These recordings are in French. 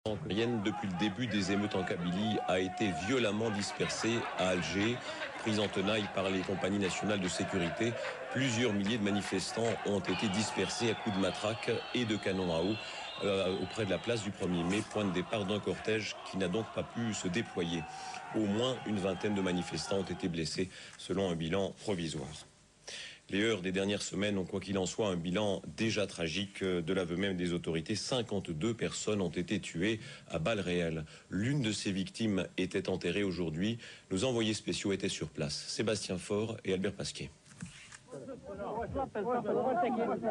Syrienne, depuis le début des émeutes en Kabylie, a été violemment dispersée à Alger. Prise en tenaille par les compagnies nationales de sécurité, plusieurs milliers de manifestants ont été dispersés à coups de matraque et de canons à eau auprès de la place du 1er mai, point de départ d'un cortège qui n'a donc pas pu se déployer. Au moins une vingtaine de manifestants ont été blessés, selon un bilan provisoire. Les heures des dernières semaines ont, quoi qu'il en soit, un bilan déjà tragique. De l'aveu même des autorités, 52 personnes ont été tuées à balles réelles. L'une de ces victimes était enterrée aujourd'hui. Nos envoyés spéciaux étaient sur place. Sébastien Faure et Albert Pasquier.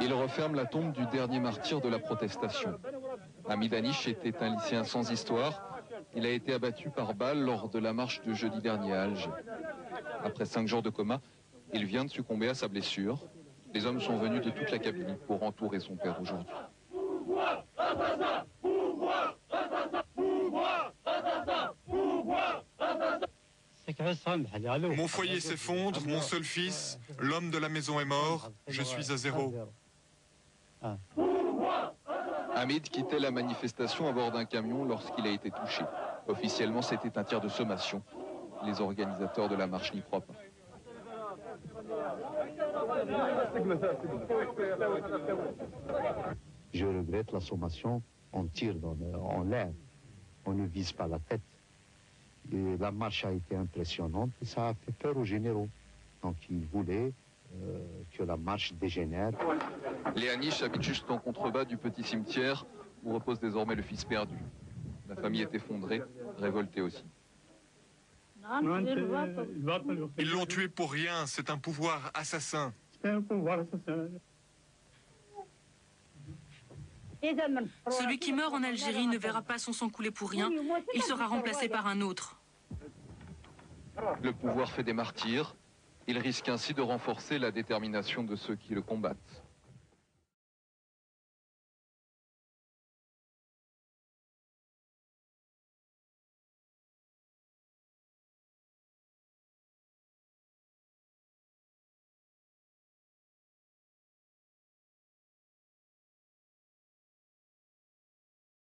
Il referme la tombe du dernier martyr de la protestation. Hamid Anish était un lycéen sans histoire. Il a été abattu par balle lors de la marche de jeudi dernier à Alger. Après 5 jours de coma, il vient de succomber à sa blessure. Les hommes sont venus de toute la Kabylie pour entourer son père aujourd'hui. Mon foyer s'effondre, mon seul fils, l'homme de la maison est mort, je suis à zéro. Hamid quittait la manifestation à bord d'un camion lorsqu'il a été touché. Officiellement, c'était un tir de sommation. Les organisateurs de la marche n'y croient pas. Je regrette la sommation, on tire en l'air, on ne vise pas la tête. Et la marche a été impressionnante et ça a fait peur aux généraux. Donc ils voulaient que la marche dégénère. Les Anish habitent juste en contrebas du petit cimetière où repose désormais le fils perdu. La famille est effondrée, révoltée aussi. Ils l'ont tué pour rien, c'est un pouvoir assassin. Celui qui meurt en Algérie ne verra pas son sang couler pour rien. Il sera remplacé par un autre. Le pouvoir fait des martyrs. Il risque ainsi de renforcer la détermination de ceux qui le combattent.